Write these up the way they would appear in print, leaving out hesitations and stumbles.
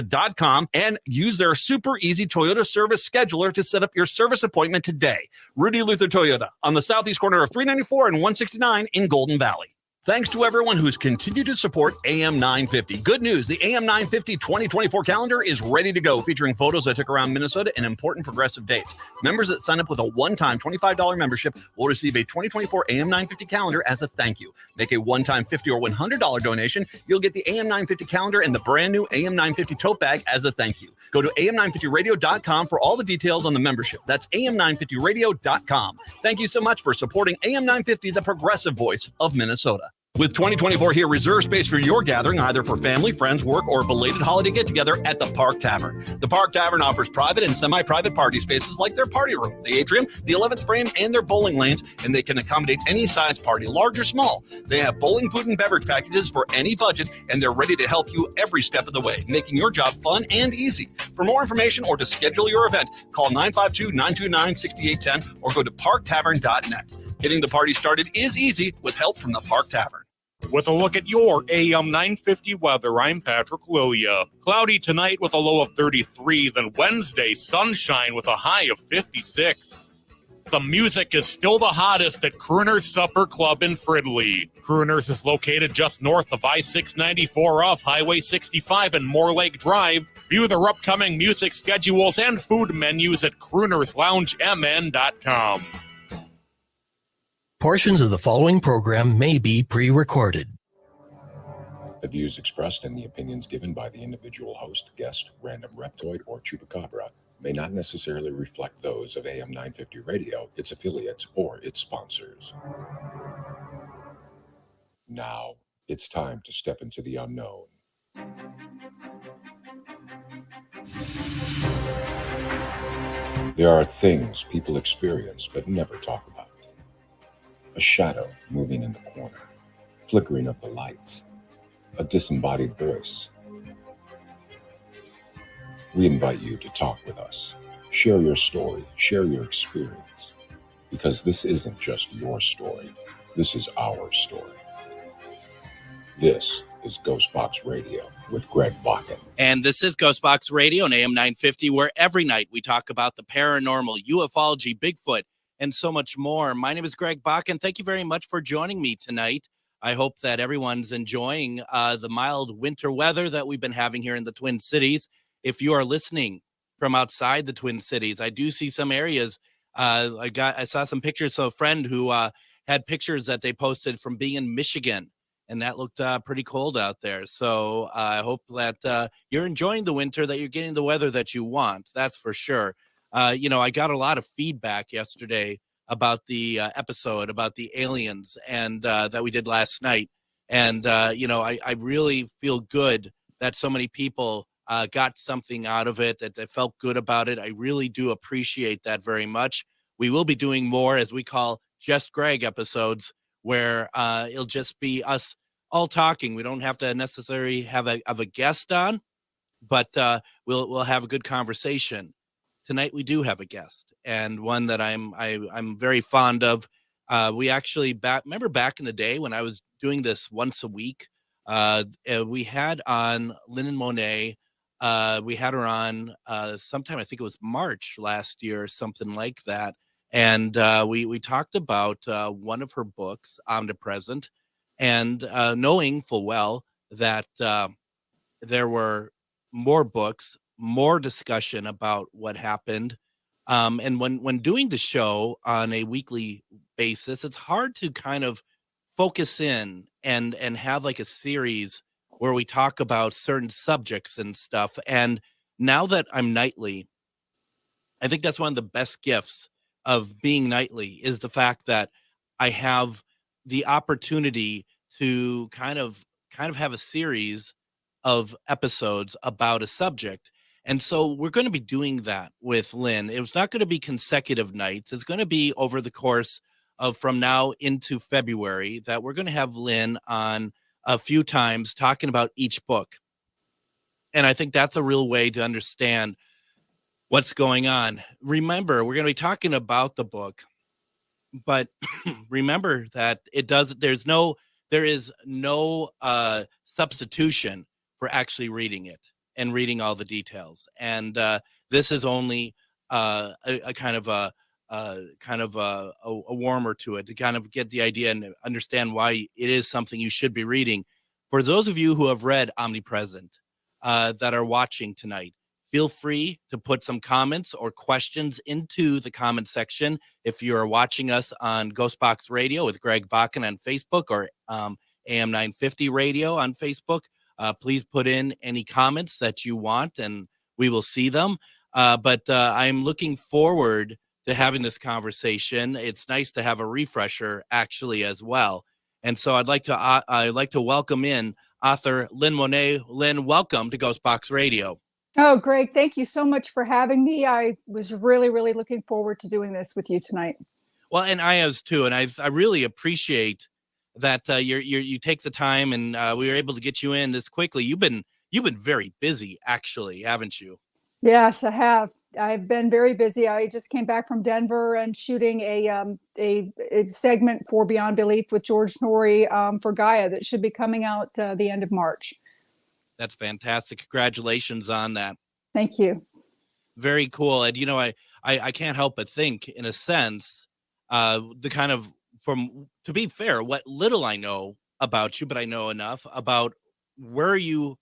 rudytoyota.com and use their super easy Toyota service scheduler to set up your service appointment today. Rudy Luther Toyota on the southeast corner of 394 and 169 in Golden Valley. Thanks to everyone who's continued to support AM 950. Good news, the AM 950 2024 calendar is ready to go, featuring photos I took around Minnesota and important progressive dates. Members that sign up with a one-time $25 membership will receive a 2024 AM 950 calendar as a thank you. Make a one-time $50 or $100 donation. You'll get the AM 950 calendar and the brand new AM 950 tote bag as a thank you. Go to am950radio.com for all the details on the membership. That's am950radio.com. Thank you so much for supporting AM 950, the progressive voice of Minnesota. With 2024 here, reserve space for your gathering, either for family, friends, work, or belated holiday get-together at the Park Tavern. The Park Tavern offers private and semi-private party spaces like their party room, the atrium, the 11th frame, and their bowling lanes, and they can accommodate any size party, large or small. They have bowling, food, and beverage packages for any budget, and they're ready to help you every step of the way, making your job fun and easy. For more information or to schedule your event, call 952-929-6810 or go to parktavern.net. Getting the party started is easy with help from the Park Tavern. With a look at your AM 950 weather, I'm Patrick Lilia. Cloudy tonight with a low of 33, then Wednesday, sunshine with a high of 56. The music is still the hottest at Crooner's Supper Club in Fridley. Crooner's is located just north of I-694 off Highway 65 and Moore Lake Drive. View their upcoming music schedules and food menus at croonersloungemn.com. Portions of the following program may be pre-recorded. The views expressed and the opinions given by the individual host, guest, random reptoid, or chupacabra may not necessarily reflect those of AM 950 Radio, its affiliates, or its sponsors. Now, it's time to step into the unknown. There are things people experience but never talk about. A shadow moving in the corner, flickering of the lights, a disembodied voice. We invite you to talk with us, share your story, share your experience, because this isn't just your story, this is our story. This is GhostBox Radio with Greg Bakun. And this is GhostBox Radio on AM 950, where every night we talk about the paranormal, ufology, Bigfoot, and so much more. My name is Greg Bakun. Thank you very much for joining me tonight. I hope that everyone's enjoying the mild winter weather that we've been having here in the Twin Cities. If you are listening from outside the Twin Cities, I do see some areas. I saw some pictures of a friend who had pictures that they posted from being in Michigan, and that looked pretty cold out there. So I hope that you're enjoying the winter, that you're getting the weather that you want. That's for sure. I got a lot of feedback yesterday about the episode about the aliens and that we did last night. And, I really feel good that so many people got something out of it, that they felt good about it. I really do appreciate that very much. We will be doing more, as we call Just Greg episodes, where it'll just be us all talking. We don't have to necessarily have a guest on, but we'll have a good conversation. Tonight we do have a guest, and one that I'm very fond of. We actually remember back in the day when I was doing this once a week. We had on Lynn Monet. We had her on sometime, I think it was March last year or something like that, and we talked about one of her books, Omnipresent, and knowing full well that there were more books, more discussion about what happened. And when doing the show on a weekly basis, it's hard to kind of focus in and have like a series where we talk about certain subjects and stuff. And now that I'm nightly, I think that's one of the best gifts of being nightly, is the fact that I have the opportunity to kind of have a series of episodes about a subject. And so we're going to be doing that with Lynn. It was not going to be consecutive nights. It's going to be over the course of from now into February that we're going to have Lynn on a few times talking about each book. And I think that's a real way to understand what's going on. Remember, we're going to be talking about the book, but remember that there is no substitution for actually reading it. and reading all the details. And this is only a kind of a warmer to it, to kind of get the idea and understand why it is something you should be reading. For those of you who have read Omnipresent that are watching tonight, feel free to put some comments or questions into the comment section. If you're watching us on GhostBox Radio with Greg Bakun on Facebook, or AM 950 Radio on Facebook, please put in any comments that you want and we will see them. But I'm looking forward to having this conversation. It's nice to have a refresher actually as well. And so I'd like to welcome in author Lynn Monet. Lynn, welcome to GhostBox Radio. Oh, Greg, thank you so much for having me. I was really, really looking forward to doing this with you tonight. Well, and I was too, and I really appreciate that you take the time, and we were able to get you in this quickly. You've been very busy, actually, haven't you? Yes, I have. I've been very busy. I just came back from Denver and shooting a segment for Beyond Belief with George Norrie for Gaia that should be coming out the end of March. That's fantastic. Congratulations on that. Thank you. Very cool. And, I can't help but think, in a sense, the kind of, to be fair, what little I know about you, but I know enough about where you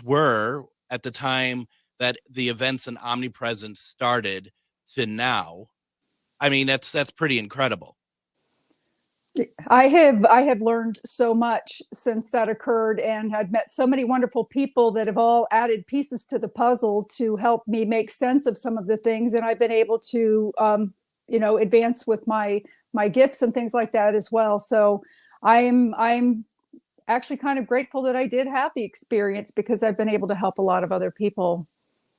were at the time that the events in Omnipresent started to now. I mean, that's pretty incredible. I have learned so much since that occurred, and I've met so many wonderful people that have all added pieces to the puzzle to help me make sense of some of the things. And I've been able to, advance with my gifts and things like that as well. So I'm actually kind of grateful that I did have the experience, because I've been able to help a lot of other people.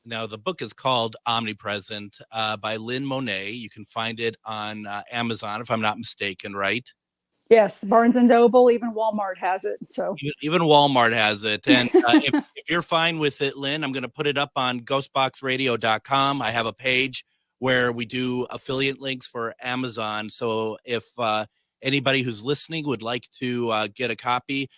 Now, the book is called Omnipresent by Lynn Monet. You can find it on Amazon, if I'm not mistaken, right? Yes, Barnes & Noble, even Walmart has it. So even Walmart has it. And if you're fine with it, Lynn, I'm going to put it up on ghostboxradio.com. I have a page where we do affiliate links for Amazon. So if anybody who's listening would like to get a copy,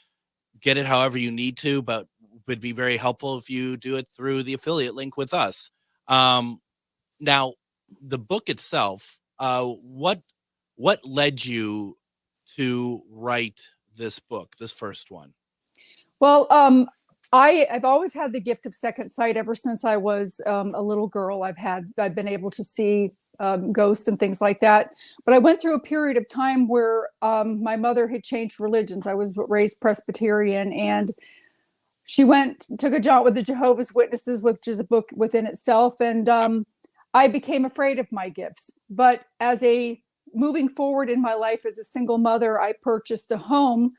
get it however you need to, but would be very helpful if you do it through the affiliate link with us. Now, the book itself, what led you to write this book, this first one? Well, I've always had the gift of second sight ever since I was a little girl. I've been able to see ghosts and things like that. But I went through a period of time where my mother had changed religions. I was raised Presbyterian, and she took a jaunt with the Jehovah's Witnesses, which is a book within itself. And I became afraid of my gifts. But moving forward in my life as a single mother, I purchased a home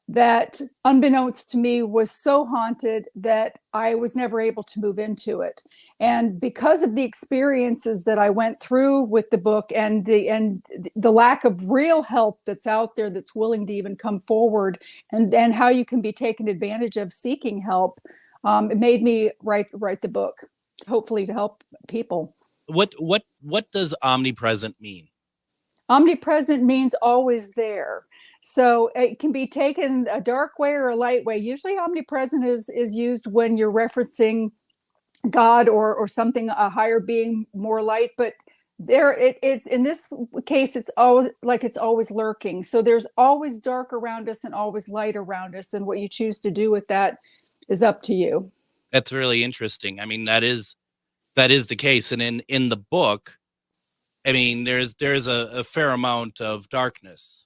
that, unbeknownst to me, was so haunted that I was never able to move into it. And because of the experiences that I went through with the book, and the lack of real help that's out there that's willing to even come forward, and how you can be taken advantage of seeking help, it made me write the book, hopefully to help people. What does omnipresent mean? Omnipresent means always there. So it can be taken a dark way or a light way. Usually omnipresent is used when you're referencing God or something, a higher being, more light. But it's in this case, it's always lurking. So there's always dark around us and always light around us. And what you choose to do with that is up to you. That's really interesting. I mean, that is the case. And in the book, I mean, there's a fair amount of darkness.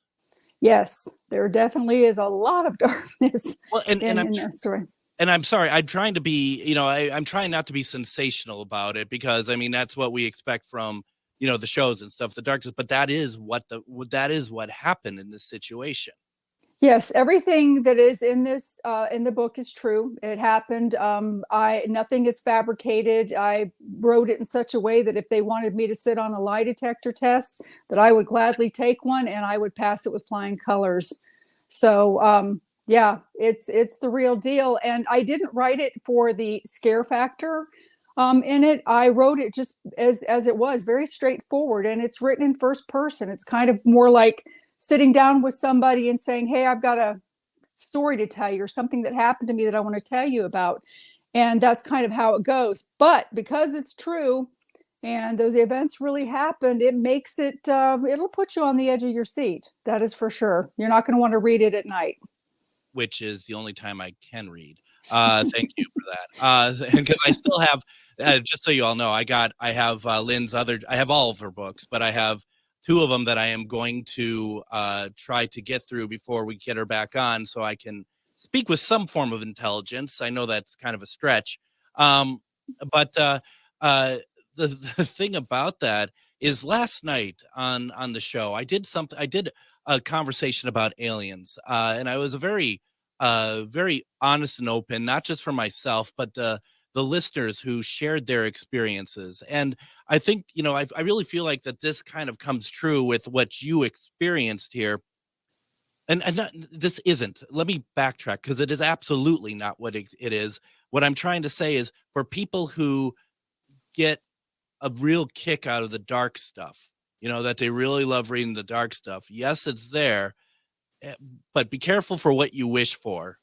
Yes, there definitely is a lot of darkness in that story. And I'm sorry, I'm trying to be, I'm trying not to be sensational about it, because I mean, that's what we expect from, the shows and stuff, the darkness, but that is what happened in this situation. Yes, everything that is in this in the book is true. It happened. Nothing is fabricated. I wrote it in such a way that if they wanted me to sit on a lie detector test, that I would gladly take one and I would pass it with flying colors. So yeah, it's the real deal. And I didn't write it for the scare factor in it. I wrote it just as it was, very straightforward, and it's written in first person. It's kind of more like sitting down with somebody and saying, hey, I've got a story to tell you, or something that happened to me that I want to tell you about. And that's kind of how it goes. But because it's true and those events really happened, it makes it, it'll put you on the edge of your seat. That is for sure. You're not going to want to read it at night. Which is the only time I can read. Thank you for that. Because I still have, just so you all know, I have Lynn's I have all of her books, but I have 2 of them that I am going to try to get through before we get her back on, so I can speak with some form of intelligence. I know that's kind of a stretch. But the thing about that is last night on the show, I did a conversation about aliens, and I was very honest and open, not just for myself, but the listeners who shared their experiences. And I think, I really feel like that this kind of comes true with what you experienced here. And this isn't, let me backtrack, because it is absolutely not what it is. What I'm trying to say is, for people who get a real kick out of the dark stuff, that they really love reading the dark stuff. Yes, it's there, but be careful for what you wish for,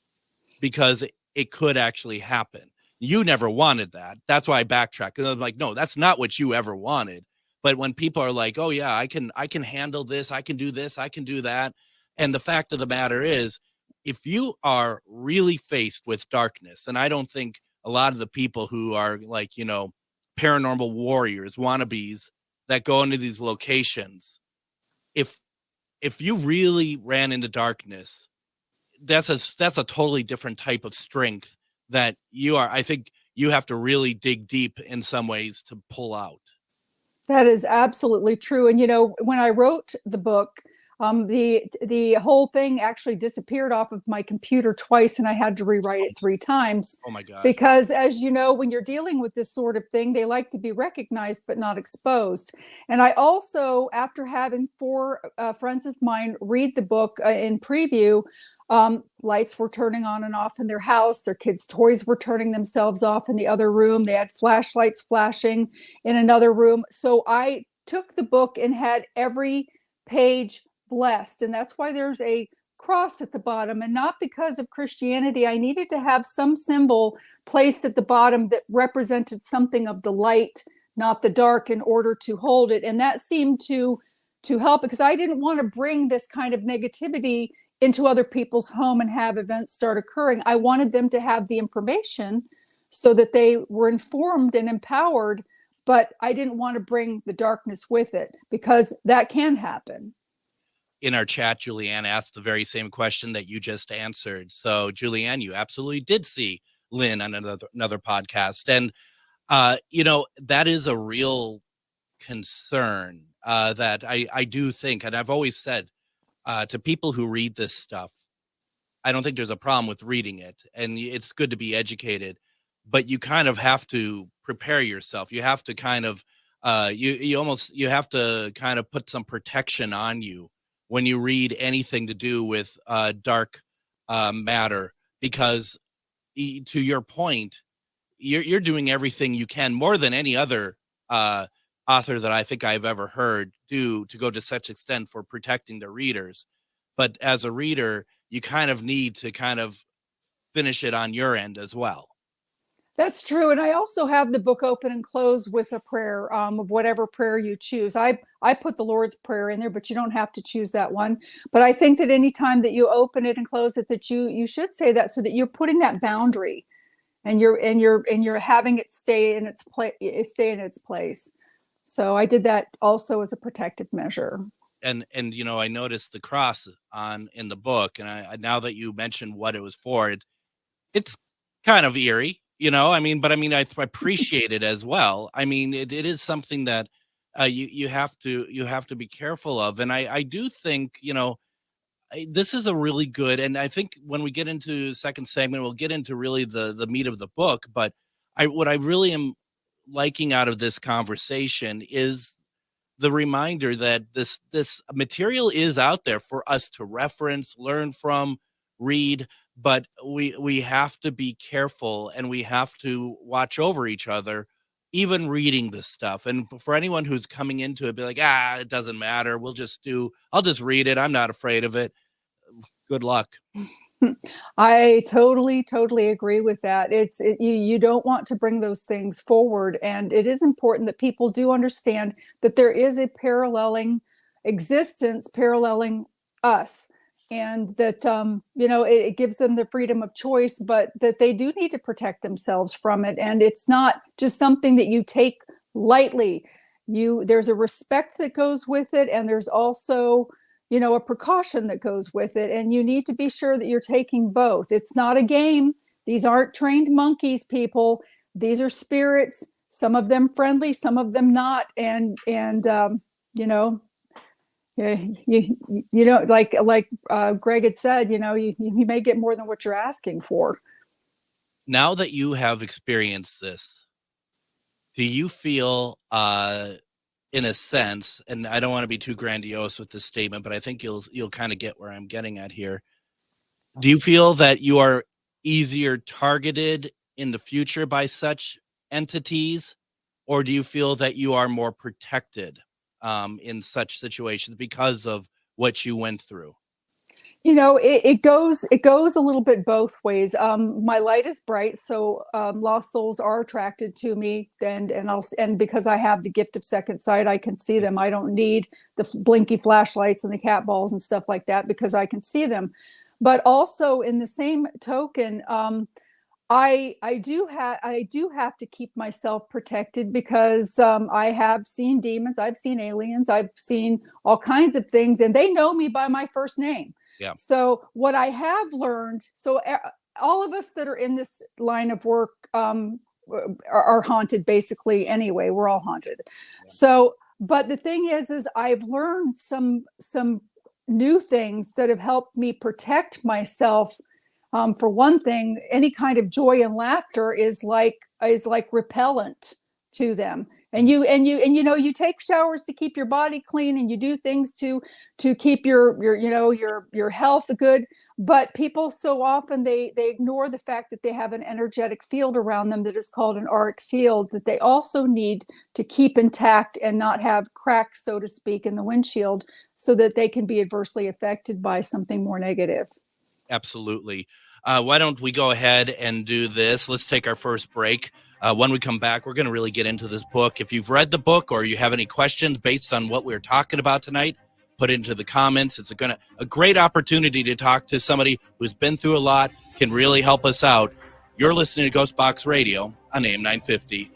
because it could actually happen. You never wanted that. That's why I backtrack. Because I'm like, no, that's not what you ever wanted. But when people are like, oh yeah, I can handle this, I can do this, I can do that. And the fact of the matter is, if you are really faced with darkness, and I don't think a lot of the people who are like, paranormal warriors, wannabes that go into these locations, if you really ran into darkness, that's a totally different type of strength that I think you have to really dig deep in some ways to pull out. That is absolutely true. And when I wrote the book, the whole thing actually disappeared off of my computer twice, and I had to rewrite it 3 times. Oh my God. Because as you know, when you're dealing with this sort of thing, they like to be recognized but not exposed. And I also, after having 4 friends of mine read the book in preview, lights were turning on and off in their house. Their kids' toys were turning themselves off in the other room. They had flashlights flashing in another room. So I took the book and had every page blessed. And that's why there's a cross at the bottom, and not because of Christianity. I needed to have some symbol placed at the bottom that represented something of the light, not the dark, in order to hold it. And that seemed to help, because I didn't want to bring this kind of negativity into other people's home and have events start occurring. I wanted them to have the information so that they were informed and empowered, but I didn't want to bring the darkness with it, because that can happen. In our chat, Julianne asked the very same question that you just answered. So, Julianne, you absolutely did see Lynn on another podcast. And, that is a real concern that I do think, and I've always said to people who read this stuff, I don't think there's a problem with reading it. And it's good to be educated, but you kind of have to prepare yourself. You have to kind of, you have to kind of put some protection on you when you read anything to do with dark matter, because to your point, you're doing everything you can, more than any other author that I think I've ever heard do, to go to such extent for protecting the readers. But as a reader, you kind of need to kind of finish it on your end as well. That's true. And I also have the book open and close with a prayer of whatever prayer you choose. I put the Lord's Prayer in there, but you don't have to choose that one. But I think that any time that you open it and close it, that you should say that, so that you're putting that boundary, and you're having it stay in its place. So I did that also as a protective measure. And I noticed the cross in the book, and I now that you mentioned what it was for, it's kind of eerie. But I appreciate it as well. It is something that you have to be careful of. And I do think, this is a really good, and I think when we get into the second segment, we'll get into really the meat of the book. But what I really am liking out of this conversation is the reminder that this material is out there for us to reference, learn from, read. But we have to be careful, and we have to watch over each other, even reading this stuff. And for anyone who's coming into it, be like, it doesn't matter. I'll just read it. I'm not afraid of it. Good luck. I totally agree with that. You don't want to bring those things forward, and it is important that people do understand that there is a paralleling existence paralleling us, and that it gives them the freedom of choice, but that they do need to protect themselves from it, and it's not just something that you take lightly. There's a respect that goes with it, and there's also a precaution that goes with it, and you need to be sure that you're taking both. It's not a game. These aren't trained monkeys, people. These are spirits, some of them friendly, some of them not, and like Greg had said, you may get more than what you're asking for. Now that you have experienced this, do you feel in a sense, and I don't want to be too grandiose with this statement, but I think you'll kind of get where I'm getting at here. Do you feel that you are easier targeted in the future by such entities, or do you feel that you are more protected in such situations because of what you went through? It goes a little bit both ways. My light is bright, so lost souls are attracted to me, and because I have the gift of second sight, I can see them. I don't need the blinky flashlights and the cat balls and stuff like that, because I can see them. But also, in the same token, I do have to keep myself protected, because I have seen demons, I've seen aliens, I've seen all kinds of things, and they know me by my first name. Yeah. So what I have learned, all of us that are in this line of work are haunted basically anyway. We're all haunted. Yeah. So, but the thing is I've learned some new things that have helped me protect myself. For one thing, any kind of joy and laughter is like repellent to them. And you take showers to keep your body clean, and you do things to keep your health good. But people so often they ignore the fact that they have an energetic field around them that is called an auric field, that they also need to keep intact and not have cracks, so to speak, in the windshield, so that they can be adversely affected by something more negative. Absolutely. Why don't we go ahead and do this? Let's take our first break. When we come back, we're going to really get into this book. If you've read the book or you have any questions based on what we're talking about tonight, put it into the comments. It's a great opportunity to talk to somebody who's been through a lot, can really help us out. You're listening to GhostBox Radio on AM 950.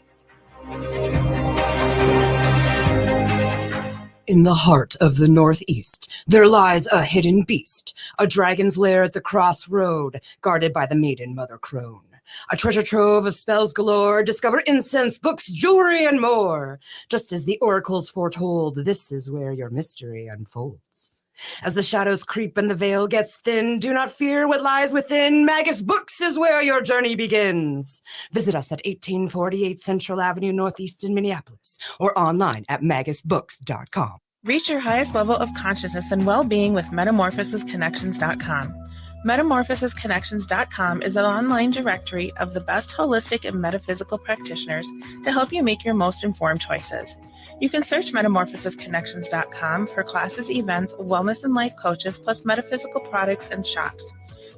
In the heart of the Northeast, there lies a hidden beast, a dragon's lair at the crossroad, guarded by the maiden Mother Crone. A treasure trove of spells galore, discover incense, books, jewelry, and more. Just as the oracles foretold, this is where your mystery unfolds. As the shadows creep and the veil gets thin, do not fear what lies within. Magus Books is where your journey begins. Visit us at 1848 Central Avenue Northeast in Minneapolis, or online at magusbooks.com. Reach your highest level of consciousness and well-being with metamorphosisconnections.com. Metamorphosisconnections.com is an online directory of the best holistic and metaphysical practitioners to help you make your most informed choices. You can search metamorphosisconnections.com for classes, events, wellness and life coaches, plus metaphysical products and shops.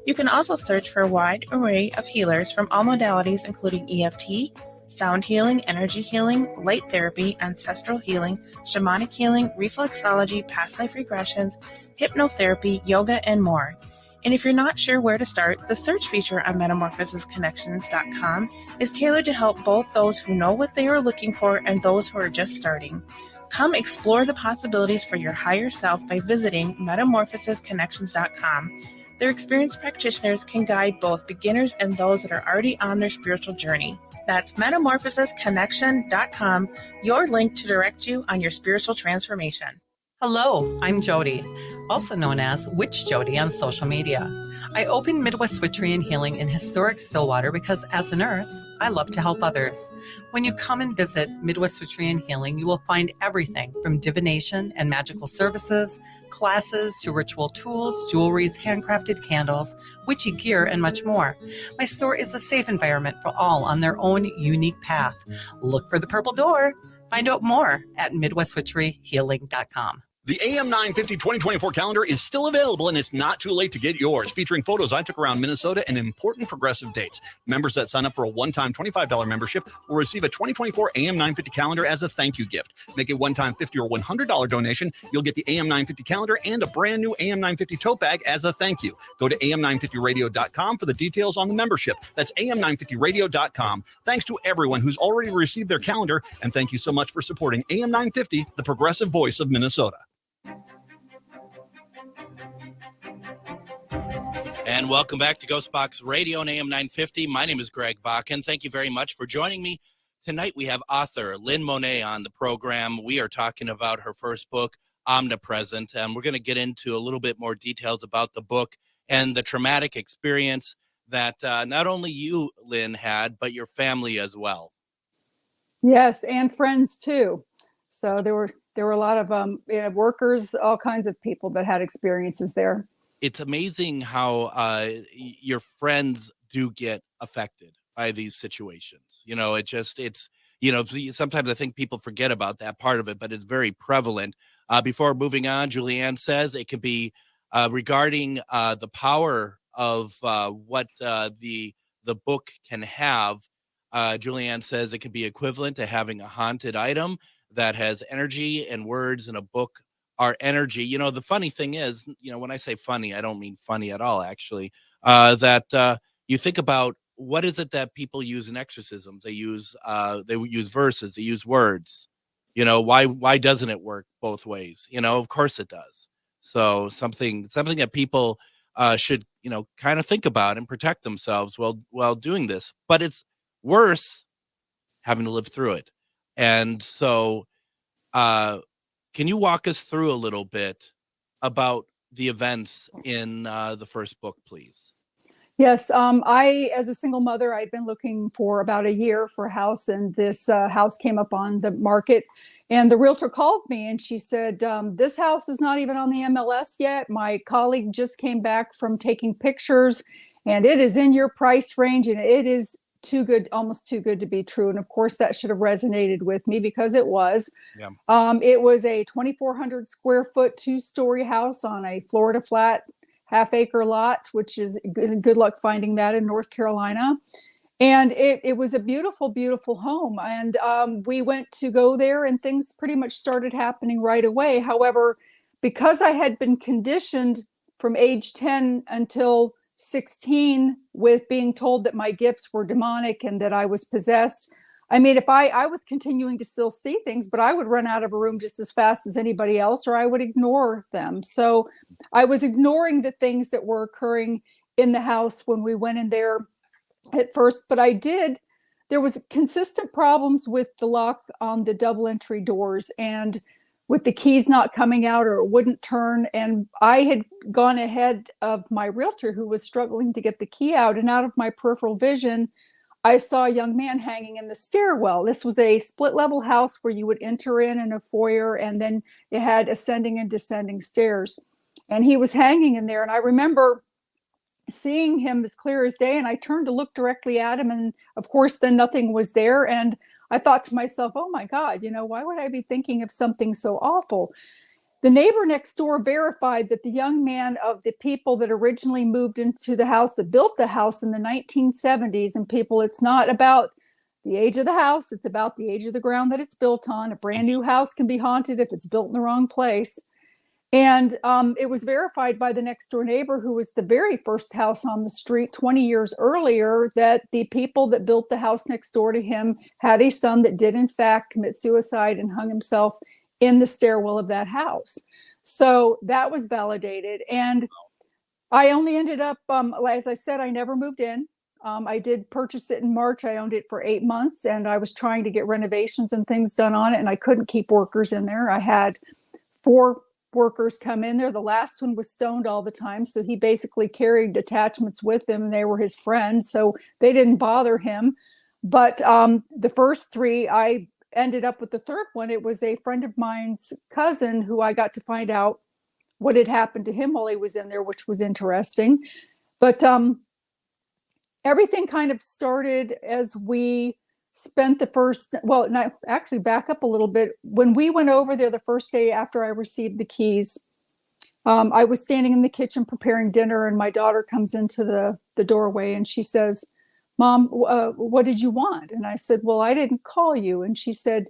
You can also search for a wide array of healers from all modalities, including EFT, sound healing, energy healing, light therapy, ancestral healing, shamanic healing, reflexology, past life regressions, hypnotherapy, yoga, and more. And if you're not sure where to start, the search feature on metamorphosisconnections.com is tailored to help both those who know what they are looking for and those who are just starting. Come explore the possibilities for your higher self by visiting metamorphosisconnections.com. Their experienced practitioners can guide both beginners and those that are already on their spiritual journey. That's metamorphosisconnection.com, your link to direct you on your spiritual transformation. Hello, I'm Jody, also known as Witch Jody on social media. I opened Midwest Witchery and Healing in historic Stillwater because as a nurse, I love to help others. When you come and visit Midwest Witchery and Healing, you will find everything from divination and magical services, classes to ritual tools, jewelries, handcrafted candles, witchy gear, and much more. My store is a safe environment for all on their own unique path. Look for the purple door. Find out more at MidwestWitcheryHealing.com. The AM 950 2024 calendar is still available, and it's not too late to get yours, featuring photos I took around Minnesota and important progressive dates. Members that sign up for a one-time $25 membership will receive a 2024 AM 950 calendar as a thank you gift. Make a one-time $50 or $100 donation. You'll get the AM 950 calendar and a brand new AM 950 tote bag as a thank you. Go to am950radio.com for the details on the membership. That's am950radio.com. Thanks to everyone who's already received their calendar, and thank you so much for supporting AM 950, the progressive voice of Minnesota. And welcome back to GhostBox Radio on AM 950. My name is Greg Bakun. Thank you very much for joining me. Tonight we have author Lynn Monet on the program. We are talking about her first book, Omnipresent, and we're going to get into a little bit more details about the book and the traumatic experience that not only you, Lynn, had, but your family as well. Yes, and friends too. So there were a lot of workers, all kinds of people that had experiences there. It's amazing how your friends do get affected by these situations. You know, sometimes I think people forget about that part of it, but it's very prevalent. Before moving on, Julianne says it could be regarding the power of what the book can have. Julianne says it could be equivalent to having a haunted item that has energy, and words in a book are energy. You know, the funny thing is, when I say funny, I don't mean funny at all, actually, that you think about what is it that people use in exorcisms? They use verses, they use words. Why doesn't it work both ways? Of course it does. So something that people should, kind of think about and protect themselves while doing this. But it's worse having to live through it. And so can you walk us through a little bit about the events in the first book, please? Yes. I, as a single mother, I'd been looking for about a year for a house, and this house came up on the market, and the realtor called me and she said, this house is not even on the MLS yet. My colleague just came back from taking pictures, and it is in your price range, and it is too good, almost too good to be true. And of course that should have resonated with me, because it was. Yeah. It was a 2,400 square foot, 2-story house on a Florida flat, half-acre lot, which is good luck finding that in North Carolina. And it was a beautiful, beautiful home. And we went to go there, and things pretty much started happening right away. However, because I had been conditioned from age 10 until 16 with being told that my gifts were demonic and that I was possessed. I mean, if I was continuing to still see things, but I would run out of a room just as fast as anybody else, or I would ignore them. So I was ignoring the things that were occurring in the house when we went in there at first. But there was consistent problems with the lock on the double entry doors, and with the keys not coming out, or it wouldn't turn. And I had gone ahead of my realtor, who was struggling to get the key out, and out of my peripheral vision, I saw a young man hanging in the stairwell. This was a split level house where you would enter in a foyer, and then it had ascending and descending stairs. And he was hanging in there. And I remember seeing him as clear as day. And I turned to look directly at him. And of course, then nothing was there. And I thought to myself, oh my God, why would I be thinking of something so awful? The neighbor next door verified that the young man of the people that originally moved into the house, that built the house in the 1970s, and people, it's not about the age of the house, it's about the age of the ground that it's built on. A brand new house can be haunted if it's built in the wrong place. And it was verified by the next door neighbor, who was the very first house on the street 20 years earlier, that the people that built the house next door to him had a son that did in fact commit suicide and hung himself in the stairwell of that house. So that was validated. And I only ended up, as I said, I never moved in. I did purchase it in March. I owned it for 8 months, and I was trying to get renovations and things done on it, and I couldn't keep workers in there. I had 4 workers come in there. The last one was stoned all the time, so he basically carried attachments with him, and they were his friends, so they didn't bother him. But the first 3, I ended up with the third one. It was a friend of mine's cousin, who I got to find out what had happened to him while he was in there, which was interesting. But everything kind of started as we spent the first, well, no, actually back up a little bit. When we went over there the first day after I received the keys, I was standing in the kitchen preparing dinner, and my daughter comes into the doorway and she says, Mom, what did you want? And I said, well, I didn't call you. And she said,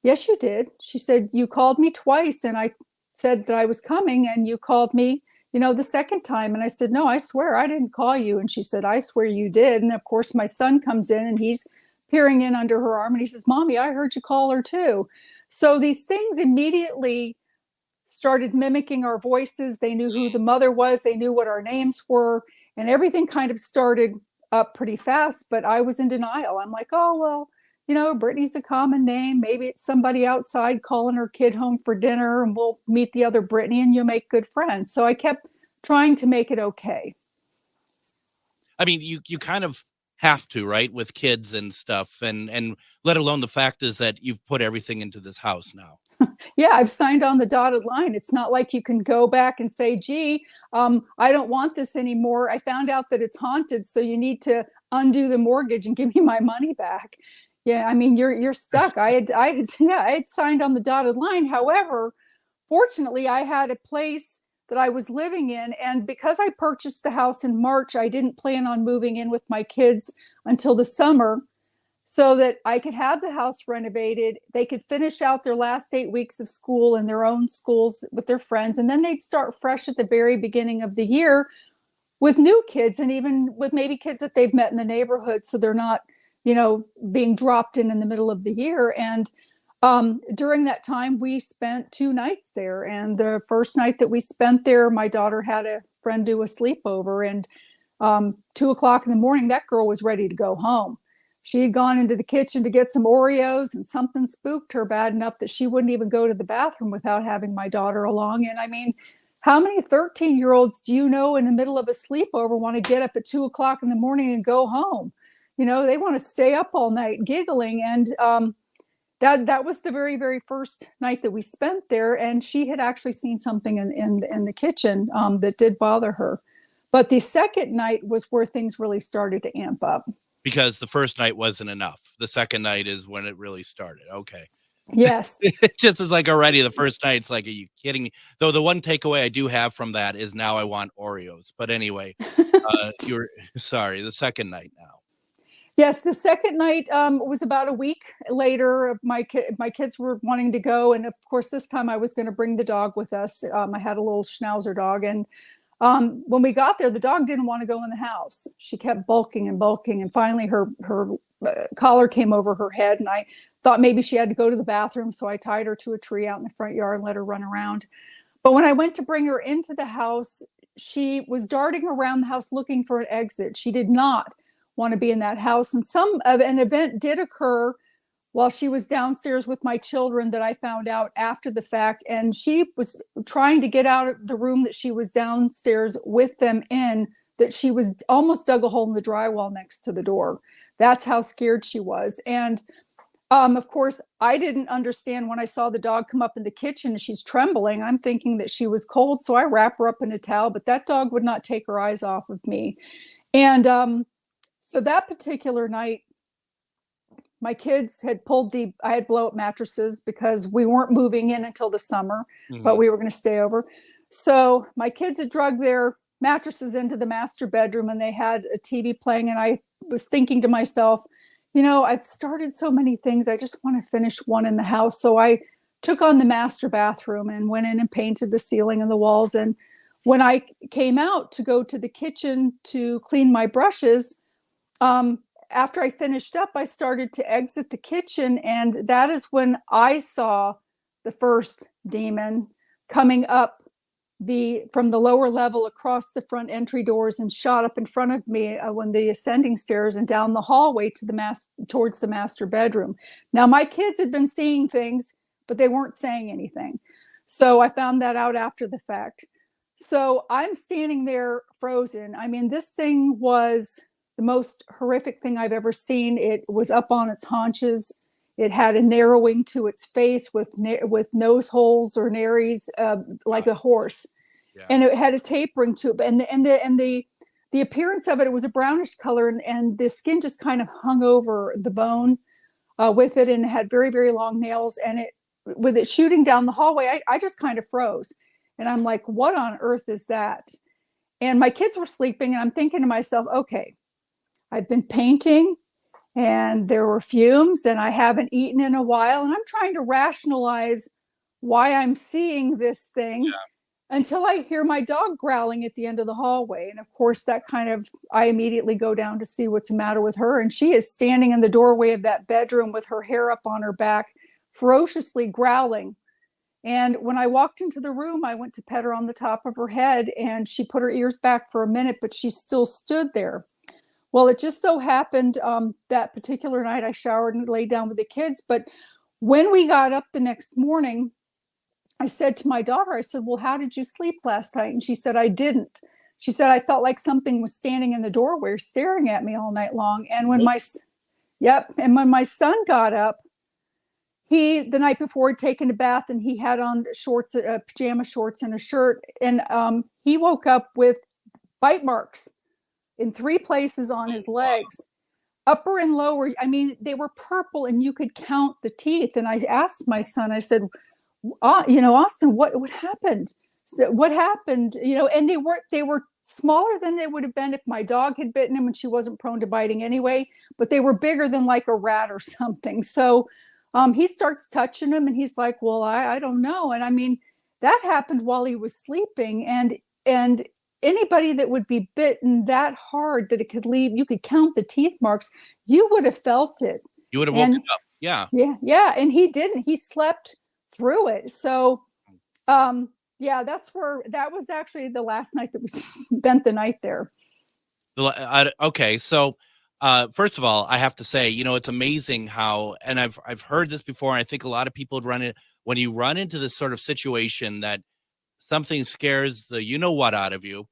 yes, you did. She said, you called me twice and I said that I was coming and you called me, the second time. And I said, no, I swear I didn't call you. And she said, I swear you did. And of course, my son comes in and he's peering in under her arm and he says, Mommy, I heard you call her too. So these things immediately started mimicking our voices. They knew who the mother was. They knew what our names were. And everything kind of started up pretty fast, but I was in denial. I'm like, oh, well, Brittany's a common name. Maybe it's somebody outside calling her kid home for dinner and we'll meet the other Brittany and you'll make good friends. So I kept trying to make it okay. I mean, you kind of have to, right, with kids and stuff, and let alone the fact is that you've put everything into this house now. Yeah, I've signed on the dotted line. It's not like you can go back and say, gee, I don't want this anymore. I found out that it's haunted, so you need to undo the mortgage and give me my money back. Yeah, I mean, you're stuck. I had signed on the dotted line. However, fortunately, I had a place that I was living in. And because I purchased the house in March, I didn't plan on moving in with my kids until the summer so that I could have the house renovated. They could finish out their last 8 weeks of school in their own schools with their friends. And then they'd start fresh at the very beginning of the year with new kids and even with maybe kids that they've met in the neighborhood. So they're not, being dropped in the middle of the year. And during that time, we spent 2 nights there. And the first night that we spent there, my daughter had a friend do a sleepover. And 2:00 in the morning, that girl was ready to go home. She had gone into the kitchen to get some Oreos and something spooked her bad enough that she wouldn't even go to the bathroom without having my daughter along. And I mean, how many 13-year-olds do you know in the middle of a sleepover want to get up at 2:00 in the morning and go home? They want to stay up all night giggling. And that was the very, very first night that we spent there. And she had actually seen something in the kitchen that did bother her. But the second night was where things really started to amp up. Because the first night wasn't enough. The second night is when it really started. Okay. Yes. It just is like already the first night. It's like, are you kidding me? Though the one takeaway I do have from that is now I want Oreos. But anyway, the second night now. Yes, the second night was about a week later. My kids were wanting to go. And of course, this time I was going to bring the dog with us. I had a little schnauzer dog. And when we got there, the dog didn't want to go in the house. She kept bulking. And finally her collar came over her head. And I thought maybe she had to go to the bathroom. So I tied her to a tree out in the front yard and let her run around. But when I went to bring her into the house, she was darting around the house looking for an exit. She did not want to be in that house. And an event did occur while she was downstairs with my children that I found out after the fact. And she was trying to get out of the room that she was downstairs with them in, that she was almost dug a hole in the drywall next to the door. That's how scared she was. And of course, I didn't understand when I saw the dog come up in the kitchen and she's trembling. I'm thinking that she was cold. So I wrap her up in a towel, but that dog would not take her eyes off of me. And so that particular night, my kids had I had blow up mattresses because we weren't moving in until the summer, but we were going to stay over. So my kids had drug their mattresses into the master bedroom and they had a TV playing. And I was thinking to myself, I've started so many things. I just want to finish one in the house. So I took on the master bathroom and went in and painted the ceiling and the walls. And when I came out to go to the kitchen to clean my brushes, after I finished up, I started to exit the kitchen. And that is when I saw the first demon coming up from the lower level across the front entry doors and shot up in front of me when the ascending stairs and down the hallway towards the master bedroom. Now, my kids had been seeing things, but they weren't saying anything. So I found that out after the fact. So I'm standing there frozen. I mean, this thing was the most horrific thing I've ever seen. It was up on its haunches. It had a narrowing to its face with nose holes or nares, like a horse. Yeah. And it had a tapering to it. And the appearance of it was a brownish color, and the skin just kind of hung over the bone. with it, and it had very, very long nails. And with it shooting down the hallway, I just kind of froze. And I'm like, what on earth is that? And my kids were sleeping, and I'm thinking to myself, okay, I've been painting and there were fumes and I haven't eaten in a while. And I'm trying to rationalize why I'm seeing this thing until I hear my dog growling at the end of the hallway. And of course, I immediately go down to see what's the matter with her. And she is standing in the doorway of that bedroom with her hair up on her back, ferociously growling. And when I walked into the room, I went to pet her on the top of her head, and she put her ears back for a minute, but she still stood there. Well, it just so happened that particular night I showered and laid down with the kids. But when we got up the next morning, I said to my daughter, I said, well, how did you sleep last night? And she said, I didn't. She said, I felt like something was standing in the doorway staring at me all night long. And when when my son got up, the night before, had taken a bath, and he had on shorts, pajama shorts and a shirt. And he woke up with bite marks in 3 places on his legs, upper and lower. I mean, they were purple and you could count the teeth. And I asked my son, I said, Austin, what happened? What happened? And they were smaller than they would have been if my dog had bitten him, and she wasn't prone to biting anyway, but they were bigger than like a rat or something. So he starts touching them, and he's like, well, I don't know. And I mean, that happened while he was sleeping. And anybody that would be bitten that hard that it could leave, you could count the teeth marks, you would have felt it. You would have woken up. Yeah. Yeah. And he didn't. He slept through it. So, that was actually the last night that we spent the night there. Okay. So, first of all, I have to say, it's amazing how, and I've heard this before, and I think a lot of people when you run into this sort of situation that something scares the what out of you,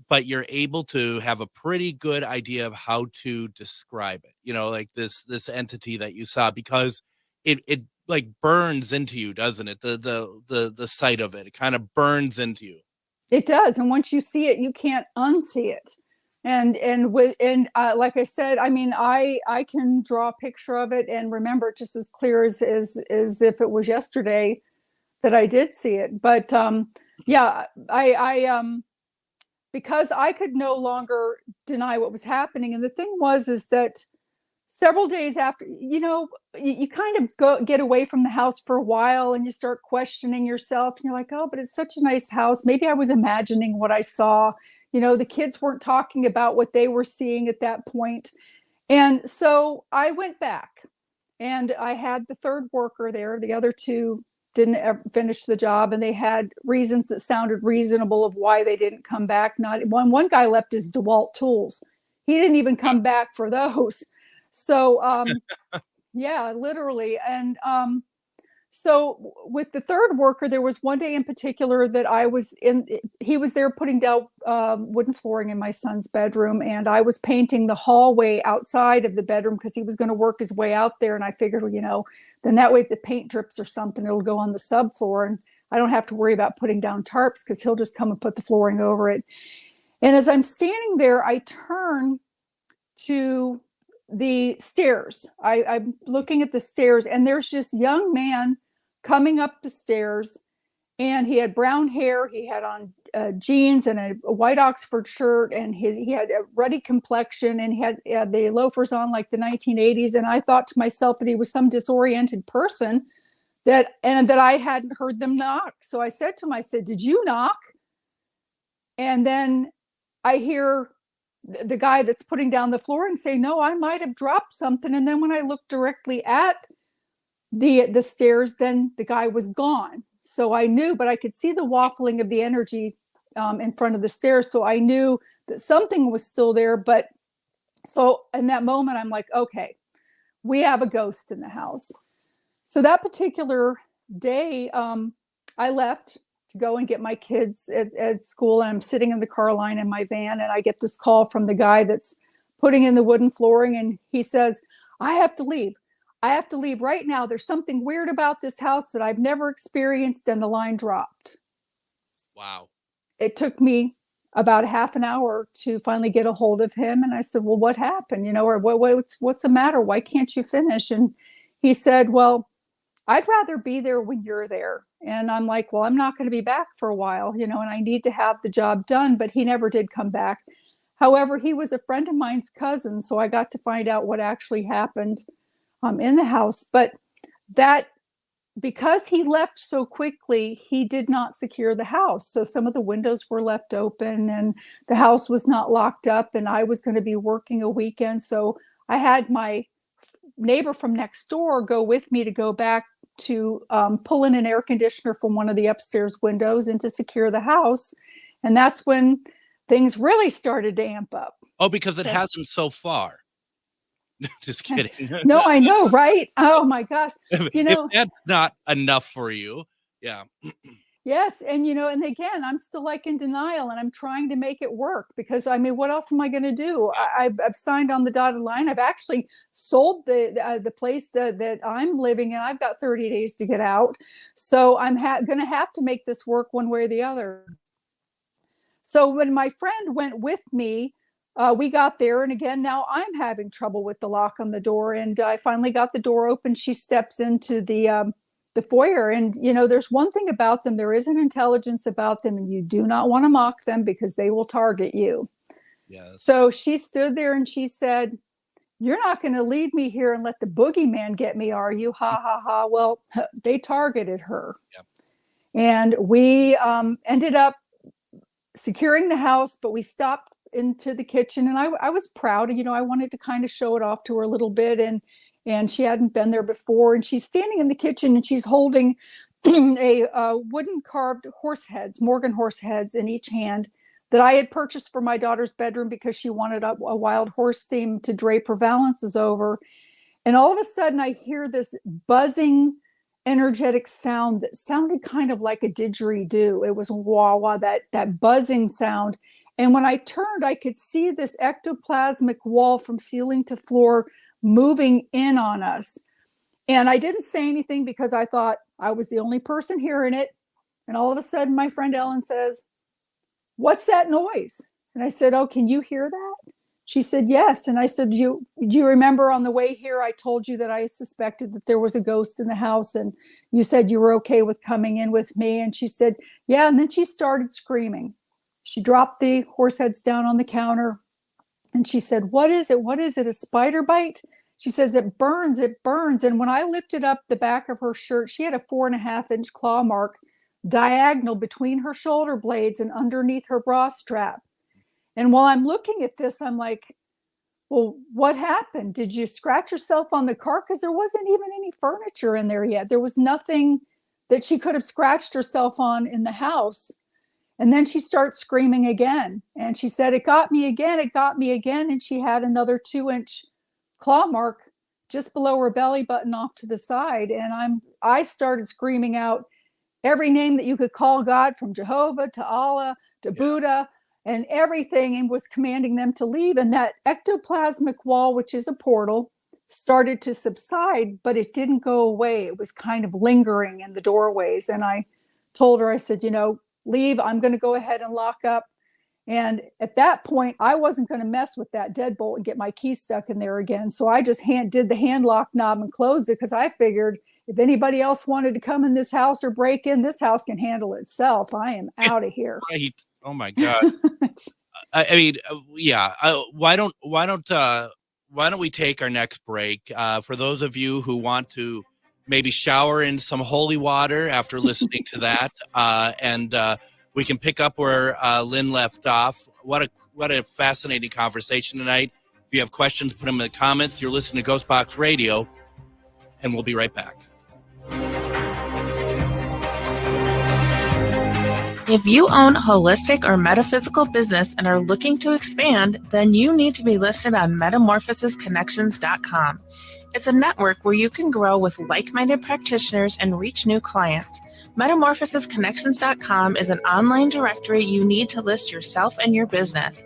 but you're able to have a pretty good idea of how to describe it, like this entity that you saw, because it like burns into you, doesn't it? The sight of it kind of burns into you. It does. And once you see it, you can't unsee it. And like I said, I mean, I can draw a picture of it and remember it just as clear as if it was yesterday that I did see it. But I because I could no longer deny what was happening. And the thing is that several days after, you kind of get away from the house for a while, and you start questioning yourself, and you're like, oh, but it's such a nice house. Maybe I was imagining what I saw. The kids weren't talking about what they were seeing at that point. And so I went back, and I had the third worker there. The other 2 didn't ever finish the job, and they had reasons that sounded reasonable of why they didn't come back. Not one guy left his DeWalt tools. He didn't even come back for those. So, yeah, literally. And so with the third worker, there was one day in particular that he was there putting down wooden flooring in my son's bedroom, and I was painting the hallway outside of the bedroom because he was going to work his way out there. And I figured, then that way if the paint drips or something, it'll go on the subfloor, and I don't have to worry about putting down tarps because he'll just come and put the flooring over it. And as I'm standing there, I turn to the stairs. I'm looking at the stairs, and there's this young man coming up the stairs, and he had brown hair. He had on jeans and a white Oxford shirt, and he had a ruddy complexion, and he had the loafers on like the 1980s. And I thought to myself that he was some disoriented person that I hadn't heard them knock. So I said to him, I said, did you knock? And then I hear the guy that's putting down the flooring say, no, I might have dropped something. And then when I looked directly at the stairs, then the guy was gone. So I knew, but I could see the waffling of the energy in front of the stairs. So I knew that something was still there. But so in that moment, I'm like, okay, we have a ghost in the house. So that particular day, I left to go and get my kids at school, and I'm sitting in the car line in my van, and I get this call from the guy that's putting in the wooden flooring, and he says, I have to leave right now. There's something weird about this house that I've never experienced. And the line dropped. Wow. It took me about half an hour to finally get a hold of him. And I said, well, what happened? Or what's the matter? Why can't you finish? And he said, well, I'd rather be there when you're there. And I'm like, well, I'm not going to be back for a while, and I need to have the job done. But he never did come back. However, he was a friend of mine's cousin, so I got to find out what actually happened in the house. But that, because he left so quickly, he did not secure the house. So some of the windows were left open and the house was not locked up, and I was going to be working a weekend. So I had my neighbor from next door go with me to go back to pull in an air conditioner from one of the upstairs windows and to secure the house. And that's when things really started to amp up. Oh, because it hasn't so far. Just kidding. No, I know, right? Oh my gosh. If that's not enough for you. Yeah. Yes. And, and again, I'm still like in denial, and I'm trying to make it work because, I mean, what else am I going to do? I've signed on the dotted line. I've actually sold the place that I'm living in. I've got 30 days to get out. So I'm going to have to make this work one way or the other. So when my friend went with me, we got there. And again, now I'm having trouble with the lock on the door. And I finally got the door open. She steps into the foyer, and there's one thing about them. There is an intelligence about them, and you do not want to mock them because they will target you. Yes. So she stood there and she said, "You're not going to leave me here and let the boogeyman get me, are you? Ha ha ha." Well, they targeted her. Yep. And we ended up securing the house, but we stopped into the kitchen, and I was proud. I wanted to kind of show it off to her a little bit, and she hadn't been there before. And she's standing in the kitchen, and she's holding a wooden carved horse heads, Morgan horse heads, in each hand that I had purchased for my daughter's bedroom because she wanted a wild horse theme to drape her valances over. And all of a sudden I hear this buzzing, energetic sound that sounded kind of like a didgeridoo. It was wah wah, that buzzing sound. And when I turned, I could see this ectoplasmic wall from ceiling to floor moving in on us. And I didn't say anything because I thought I was the only person hearing it. And all of a sudden, my friend Ellen says, "What's that noise?" And I said, "Oh, can you hear that?" She said, "Yes." And I said, do you remember on the way here, I told you that I suspected that there was a ghost in the house, and you said you were okay with coming in with me? And she said, "Yeah." And then she started screaming. She dropped the horse heads down on the counter, and she said, "What is it? What is it? A spider bite?" She says, "It burns, it burns." And when I lifted up the back of her shirt, she had a 4.5-inch claw mark diagonal between her shoulder blades and underneath her bra strap. And while I'm looking at this, I'm like, well, what happened? Did you scratch yourself on the car? Because there wasn't even any furniture in there yet. There was nothing that she could have scratched herself on in the house. And then she starts screaming again. And she said, "It got me again. It got me again." And she had another 2-inch claw mark just below her belly button off to the side. And I started screaming out every name that you could call God, from Jehovah to Allah to Buddha and everything, and was commanding them to leave. And that ectoplasmic wall, which is a portal, started to subside, but it didn't go away. It was kind of lingering in the doorways. And I told her, I said, "Leave. I'm going to go ahead and lock up." And at that point, I wasn't going to mess with that deadbolt and get my key stuck in there again. So I just did the hand lock knob and closed it, because I figured if anybody else wanted to come in this house or break in, this house can handle itself. I am out of here. Right. Oh my God. I mean, yeah. Why don't we take our next break? For those of you who want to maybe shower in some holy water after listening to that, and we can pick up where Lynn left off. What a fascinating conversation tonight. If you have questions, put them in the comments. You're listening to GhostBox Radio, and we'll be right back. If you own a holistic or metaphysical business and are looking to expand, then you need to be listed on metamorphosisconnections.com. It's a network where you can grow with like-minded practitioners and reach new clients. Metamorphosisconnections.com is an online directory you need to list yourself and your business.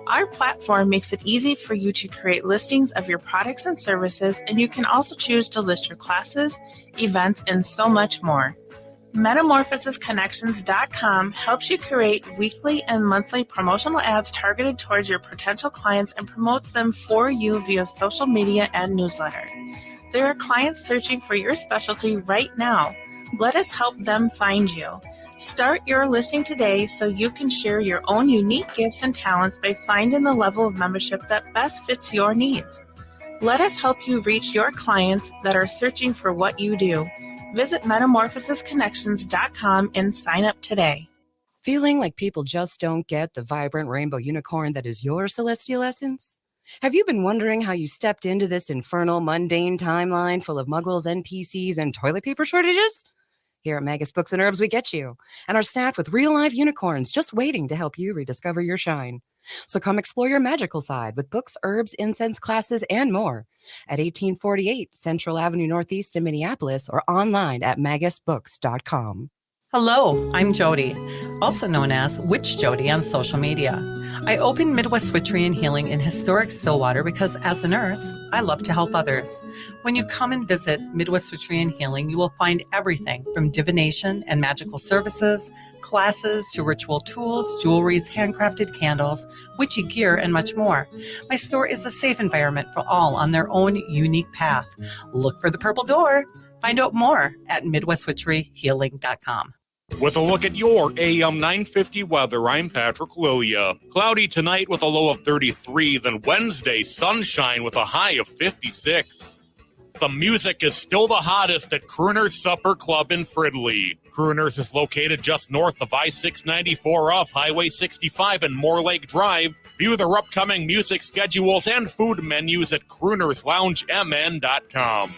Our platform makes it easy for you to create listings of your products and services, and you can also choose to list your classes, events, and so much more. Metamorphosisconnections.com helps you create weekly and monthly promotional ads targeted towards your potential clients and promotes them for you via social media and newsletter. There are clients searching for your specialty right now. Let us help them find you. Start your listing today so you can share your own unique gifts and talents by finding the level of membership that best fits your needs. Let us help you reach your clients that are searching for what you do. Visit metamorphosisconnections.com and sign up today. Feeling like people just don't get the vibrant rainbow unicorn that is your celestial essence? Have you been wondering how you stepped into this infernal, mundane timeline full of muggles, NPCs, and toilet paper shortages? Here at Magus Books and Herbs, we get you, and are staffed with real-life unicorns just waiting to help you rediscover your shine. So come explore your magical side with books, herbs, incense classes, and more at 1848 Central Avenue Northeast in Minneapolis or online at magusbooks.com. Hello, I'm Jody, also known as Witch Jody on social media. I open Midwest Witchery and Healing in historic Stillwater because as a nurse, I love to help others. When you come and visit Midwest Witchery and Healing, you will find everything from divination and magical services, classes to ritual tools, jewelries, handcrafted candles, witchy gear, and much more. My store is a safe environment for all on their own unique path. Look for the purple door. Find out more at MidwestWitcheryHealing.com. With a look at your AM 950 weather, I'm Patrick Lilia. Cloudy tonight with a low of 33, then Wednesday, sunshine with a high of 56. The music is still the hottest at Crooner's Supper Club in Fridley. Crooner's is located just north of I-694 off Highway 65 and Moore Lake Drive. View their upcoming music schedules and food menus at croonersloungemn.com.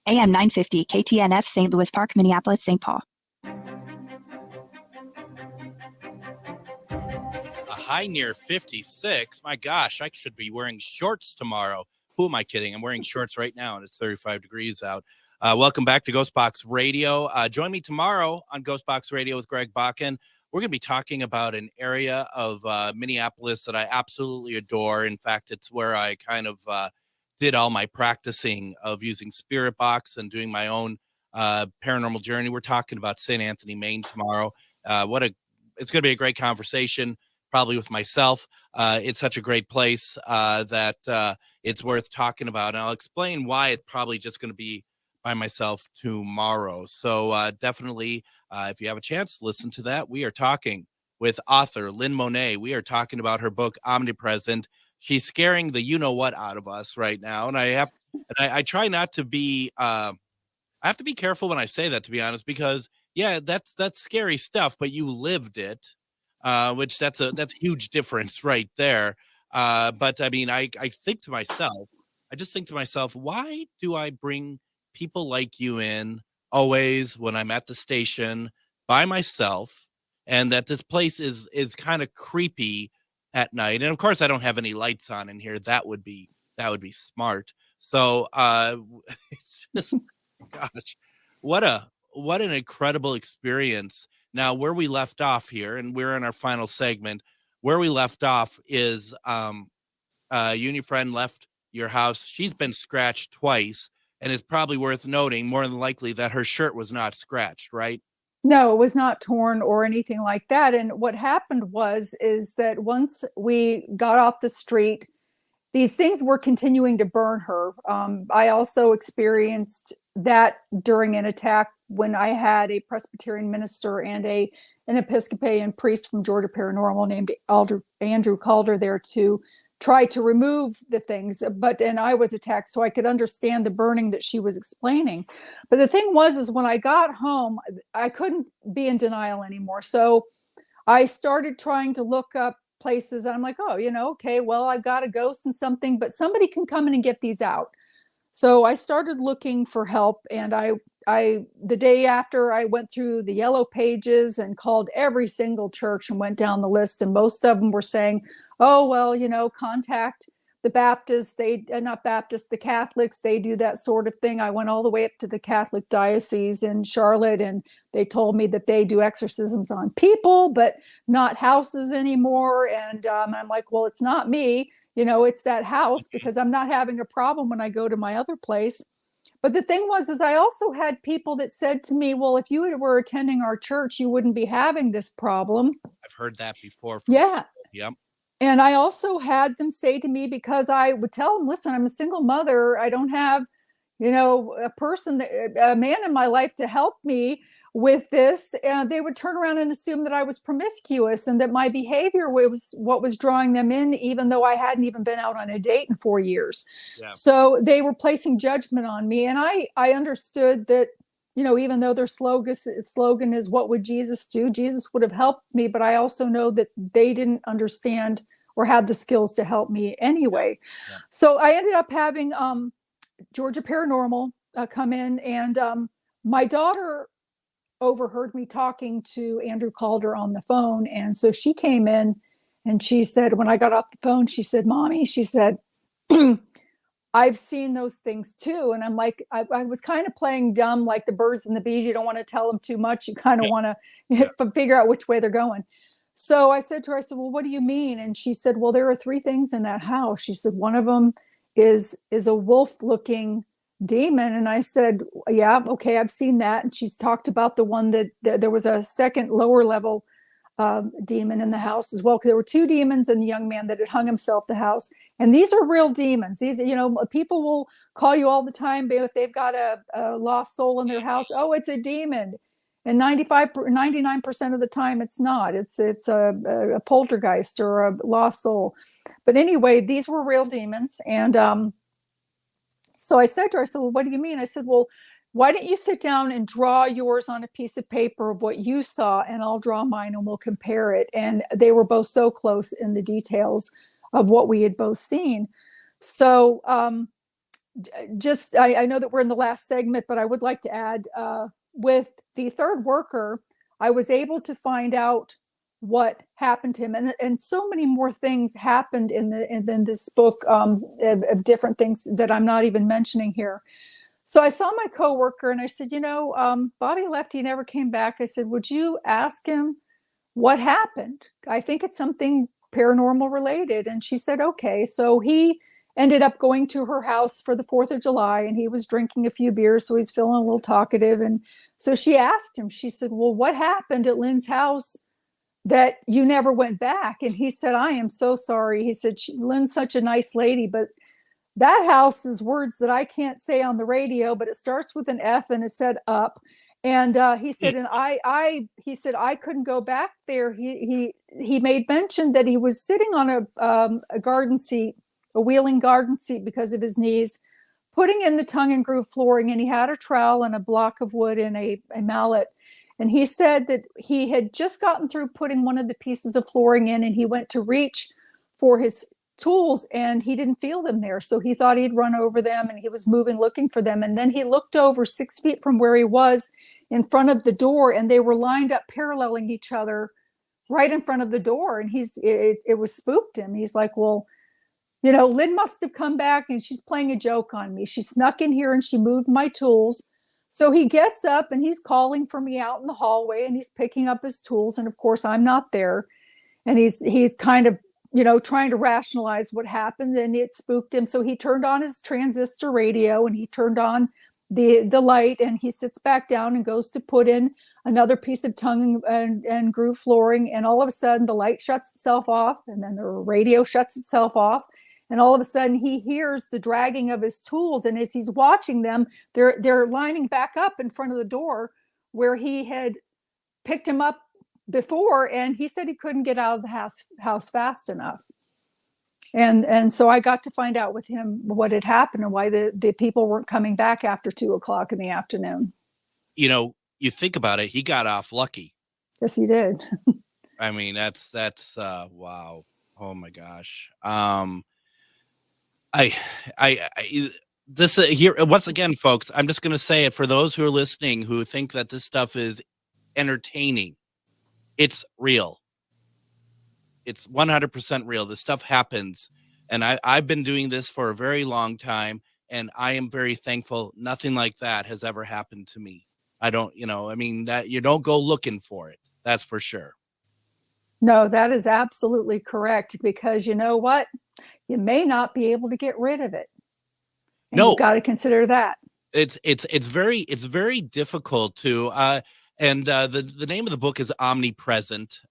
AM 950, KTNF, St. Louis Park, Minneapolis, St. Paul. A high near 56. My gosh, I should be wearing shorts tomorrow. Who am I kidding? I'm wearing shorts right now, and it's 35 degrees out. Welcome back to GhostBox Radio. Join me tomorrow on GhostBox Radio with Greg Bakun. We're going to be talking about an area of Minneapolis that I absolutely adore. In fact, it's where I kind of did all my practicing of using Spirit Box and doing my own paranormal journey. We're talking about St. Anthony, Maine tomorrow. It's going to be a great conversation, probably with myself. It's such a great place that it's worth talking about. And I'll explain why it's probably just going to be by myself tomorrow. So definitely, if you have a chance, listen to that. We are talking with author Lynn Monet. We are talking about her book, Omnipresent. She's scaring the you-know-what out of us right now. And I try not to be, I have to be careful when I say that, to be honest, because, yeah, that's scary stuff, but you lived it, which that's a huge difference right there. But, I mean, I think to myself, why do I bring people like you in always when I'm at the station by myself, and that this place is kind of creepy at night? And of course I don't have any lights on in here. That would be smart. So it's just, gosh, what an incredible experience. Now, where we left off here, and we're in our final segment, where we left off is you and your friend left your house. She's been scratched twice, and it's probably worth noting, more than likely, that her shirt was not scratched, right? No, it was not torn or anything like that. And what happened is that once we got off the street, these things were continuing to burn her. I also experienced that during an attack when I had a Presbyterian minister and an Episcopalian priest from Georgia Paranormal named Andrew Calder there to try to remove the things, and I was attacked, so I could understand the burning that she was explaining. But the thing is when I got home, I couldn't be in denial anymore. So I started trying to look up places. I'm like, okay, well, I've got a ghost and something, but somebody can come in and get these out. So I started looking for help, and I the day after, I went through the yellow pages and called every single church and went down the list, and most of them were saying, oh, well, contact the Baptists, the Catholics, they do that sort of thing. I went all the way up to the Catholic diocese in Charlotte, and they told me that they do exorcisms on people, but not houses anymore. And I'm like, well, it's not me, it's that house, because I'm not having a problem when I go to my other place. But the thing is I also had people that said to me, well, if you were attending our church, you wouldn't be having this problem. I've heard that before. Yeah. Yep. And I also had them say to me, because I would tell them, listen, I'm a single mother. I don't have, a man in my life to help me with this. And they would turn around and assume that I was promiscuous and that my behavior was what was drawing them in, even though I hadn't even been out on a date in 4 years. Yeah. So they were placing judgment on me. And I understood that, even though their slogan is, what would Jesus do? Jesus would have helped me. But I also know that they didn't understand or have the skills to help me anyway. Yeah. So I ended up having Georgia Paranormal come in, and my daughter overheard me talking to Andrew Calder on the phone. And so she came in and she said, when I got off the phone, she said, Mommy, she said, I've seen those things too. And I'm like, I was kind of playing dumb, like the birds and the bees. You don't want to tell them too much. You kind of want to figure out which way they're going. So I said to her, I said, well, what do you mean? And she said, well, there are 3 things in that house. She said, one of them is a wolf looking demon. And I said, yeah, okay, I've seen that. And she's talked about the one that there was a second lower level demon in the house as well, because there were 2 demons and a young man that had hung himself the house. And these are real demons. These, people will call you all the time, but if they've got a lost soul in their house, oh, it's a demon. And 99% of the time it's not. It's a poltergeist or a lost soul. But anyway, these were real demons. And so I said to her, I said, well, what do you mean? I said, well, why don't you sit down and draw yours on a piece of paper of what you saw, and I'll draw mine and we'll compare it. And they were both so close in the details of what we had both seen. So I know that we're in the last segment, but I would like to add, with the third worker, I was able to find out what happened to him, and so many more things happened in this book of different things that I'm not even mentioning here. So I saw my coworker and I said, Bobby left, he never came back. I said, would you ask him what happened? I think it's something paranormal related. And she said, okay. So he ended up going to her house for the 4th of July, and he was drinking a few beers, so he's feeling a little talkative. And so she asked him, she said, well, what happened at Lynn's house that you never went back? And he said, I am so sorry. He said, Lynn's such a nice lady, but that house is words that I can't say on the radio, but it starts with an F and it said up. And he said, and he said, I couldn't go back there. He made mention that he was sitting on a garden seat, a wheeling garden seat because of his knees, putting in the tongue and groove flooring, and he had a trowel and a block of wood and a mallet. And he said that he had just gotten through putting one of the pieces of flooring in, and he went to reach for his tools and he didn't feel them there. So he thought he'd run over them, and he was moving, looking for them. And then he looked over 6 feet from where he was in front of the door, and they were lined up paralleling each other right in front of the door. And it was spooked him. He's like, well, Lynn must have come back and she's playing a joke on me. She snuck in here and she moved my tools. So he gets up and he's calling for me out in the hallway, and he's picking up his tools. And of course I'm not there. And he's kind of, trying to rationalize what happened, and it spooked him. So he turned on his transistor radio and he turned on the light, and he sits back down and goes to put in another piece of tongue and groove flooring. And all of a sudden the light shuts itself off, and then the radio shuts itself off. And all of a sudden he hears the dragging of his tools. And as he's watching them, they're lining back up in front of the door where he had picked him up before. And he said he couldn't get out of the house fast enough. And so I got to find out with him what had happened and why the people weren't coming back after 2:00 in the afternoon. You think about it, he got off lucky. Yes, he did. I mean, that's wow. Oh my gosh. This here once again, folks, I'm just going to say it for those who are listening who think that this stuff is entertaining. It's real. It's 100% real. This stuff happens. And I've been doing this for a very long time, and I am very thankful nothing like that has ever happened to me. I don't, that you don't go looking for it. That's for sure. No, that is absolutely correct, because you know what? You may not be able to get rid of it. And you've got to consider that. It's very difficult to, And the name of the book is Omnipresent.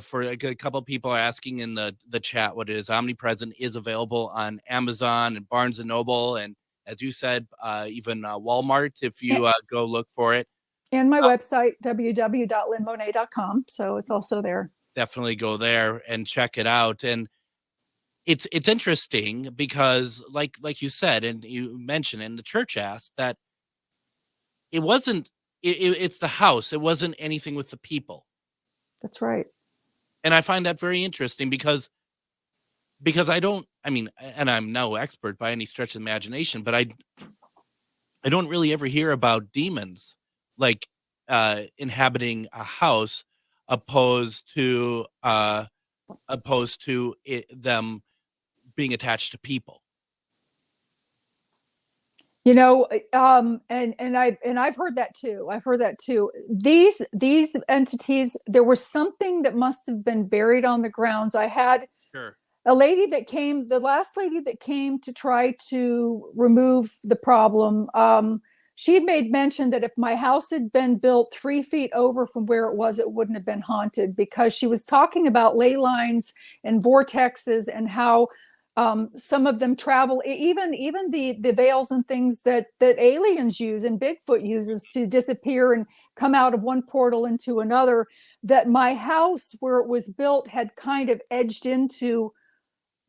For a couple of people are asking in the chat what it is. Omnipresent is available on Amazon and Barnes and Noble, and as you said, even Walmart if you go look for it. And my website, www.lynnmonet.com. So it's also there. Definitely go there and check it out. And it's interesting because, like you said, and you mentioned, and the church asked that it wasn't. It's the house. It wasn't anything with the people. That's right. And I find that very interesting because and I'm no expert by any stretch of the imagination, but I don't really ever hear about demons like inhabiting a house opposed to them being attached to people. And I've heard that too. These entities, there was something that must have been buried on the grounds. I had a lady that came, the last lady that came to try to remove the problem. She had made mention that if my house had been built 3 feet over from where it wouldn't have been haunted, because she was talking about ley lines and vortexes and how some of them travel, even the veils and things that aliens use and Bigfoot uses to disappear and come out of one portal into another, that my house where it was built had kind of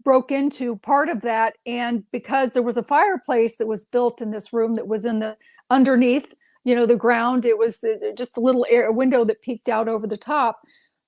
broke into part of that. And because there was a fireplace that was built in this room that was in the underneath, the ground, it was just a little window that peeked out over the top.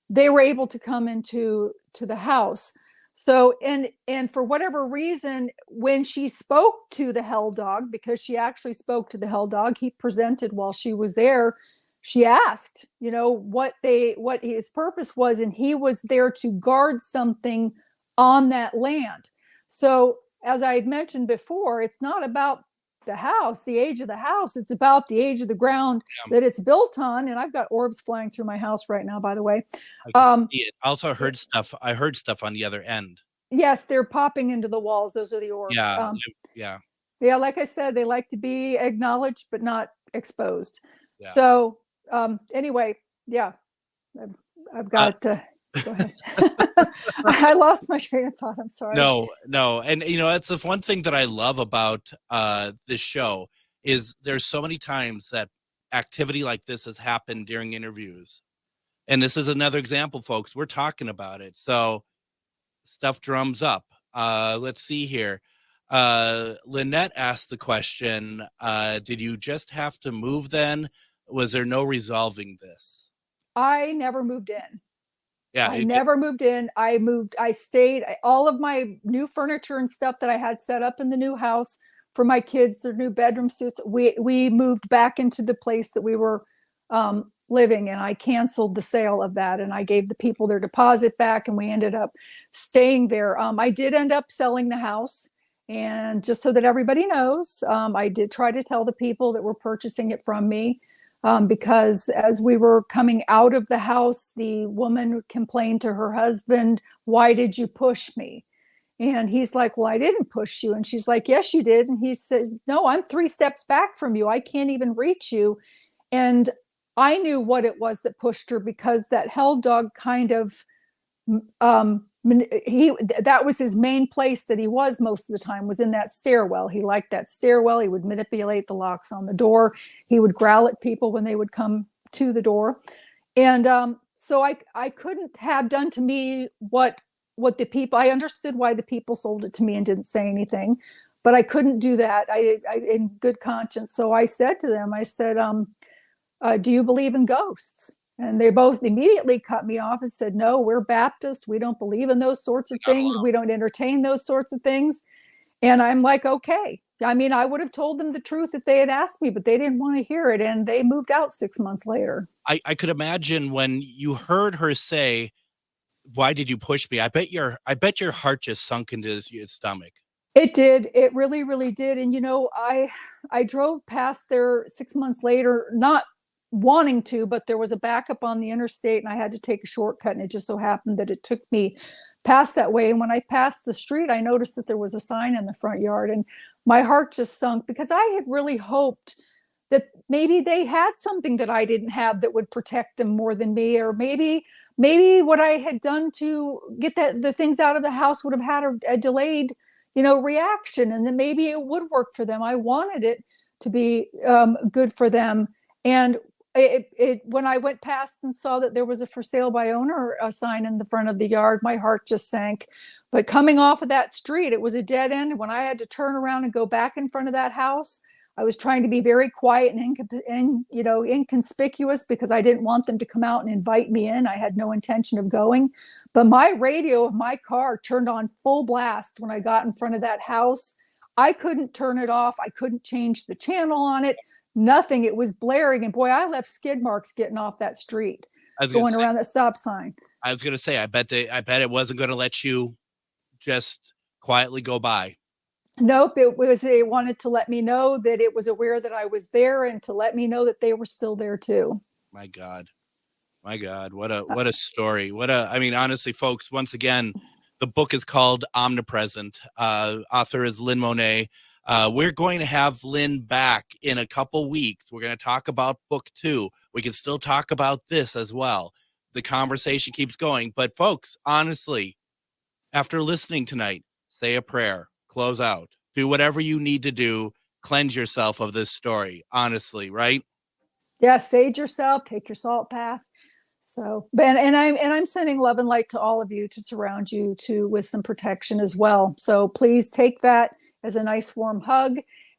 They were able to come into the house. So, and for whatever reason, when she spoke to the hell dog, because she actually spoke to the hell dog, he presented while she was there. She asked, what his purpose was, and he was there to guard something on that land. So, as I had mentioned before, it's not about the house, the age of the house. It's about the age of the ground that it's built on. And I've got orbs flying through my house right now, by the way. I can see it. I also heard stuff. I heard stuff on the other end. Yes, they're popping into the walls. Those are the orbs. Yeah. Like I said, they like to be acknowledged, but not exposed. Yeah. So anyway, yeah, I've got go ahead. I lost my train of thought. I'm sorry. No. And that's the one thing that I love about this show is there's so many times that activity like this has happened during interviews. And this is another example, folks. We're talking about it. So stuff drums up. Let's see here. Lynette asked the question, did you just have to move then? Was there no resolving this? I never moved in. Yeah, I never moved in. I stayed. All of my new furniture and stuff that I had set up in the new house for my kids, their new bedroom suites, we moved back into the place that we were living, and I canceled the sale of that, and I gave the people their deposit back, and we ended up staying there. I did end up selling the house, and just so that everybody knows, I did try to tell the people that were purchasing it from me. Because as we were coming out of the house, the woman complained to her husband, "Why did you push me?" And he's like, "Well, I didn't push you." And she's like, "Yes, you did." And he said, "No, I'm 3 steps back from you. I can't even reach you." And I knew what it was that pushed her, because that hell dog kind of, that was his main place that he was most of the time, was in that stairwell. He liked that stairwell. He would manipulate the locks on the door. He would growl at people when they would come to the door. And so I couldn't have done to me what the people, I understood why the people sold it to me and didn't say anything, but I couldn't do that. I in good conscience. So I said to them, I said, do you believe in ghosts? And they both immediately cut me off and said, "No, we're Baptist. We don't believe in those sorts of things. We don't entertain those sorts of things." And I'm like, okay. I mean, I would have told them the truth if they had asked me, but they didn't want to hear it. And they moved out 6 months later. I could imagine when you heard her say, "Why did you push me?" I bet your heart just sunk into your stomach. It did. It really, really did. And, I drove past there 6 months later, not wanting to, but there was a backup on the interstate and I had to take a shortcut, and it just so happened that it took me past that way. And when I passed the street, I noticed that there was a sign in the front yard, and my heart just sunk, because I had really hoped that maybe they had something that I didn't have that would protect them more than me, or maybe what I had done to get the things out of the house would have had a delayed, reaction, and then maybe it would work for them. I wanted it to be good for them. And when I went past and saw that there was a for sale by owner sign in the front of the yard, my heart just sank. But coming off of that street, it was a dead end. When I had to turn around and go back in front of that house, I was trying to be very quiet and inconspicuous, because I didn't want them to come out and invite me in. I had no intention of going. But my radio of my car turned on full blast when I got in front of that house. I couldn't turn it off. I couldn't change the channel on it. Nothing. It was blaring. And boy, I left skid marks getting off that street, going around that stop sign. I was going to say, I bet it wasn't going to let you just quietly go by. Nope. It wanted to let me know that it was aware that I was there, and to let me know that they were still there too. My God. What a story. Honestly, folks, once again, the book is called Omnipresent. Author is Lynn Monet. We're going to have Lynn back in a couple weeks. We're going to talk about book 2. We can still talk about this as well. The conversation keeps going. But folks, honestly, after listening tonight, say a prayer, close out, do whatever you need to do, cleanse yourself of this story, honestly, right? Yeah, sage yourself, take your salt bath. So, and I'm sending love and light to all of you, to surround you with some protection as well. So please take that as a nice warm hug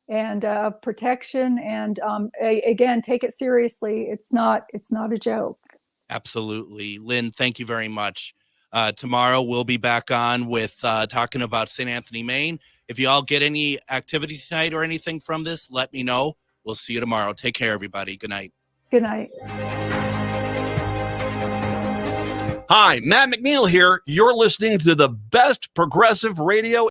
and protection. And again, take it seriously. It's not a joke. Absolutely. Lynn, thank you very much. Tomorrow we'll be back on with talking about St. Anthony, Maine. If you all get any activity tonight or anything from this, let me know. We'll see you tomorrow. Take care, everybody. Good night. Good night. Hi, Matt McNeil here. You're listening to the best progressive radio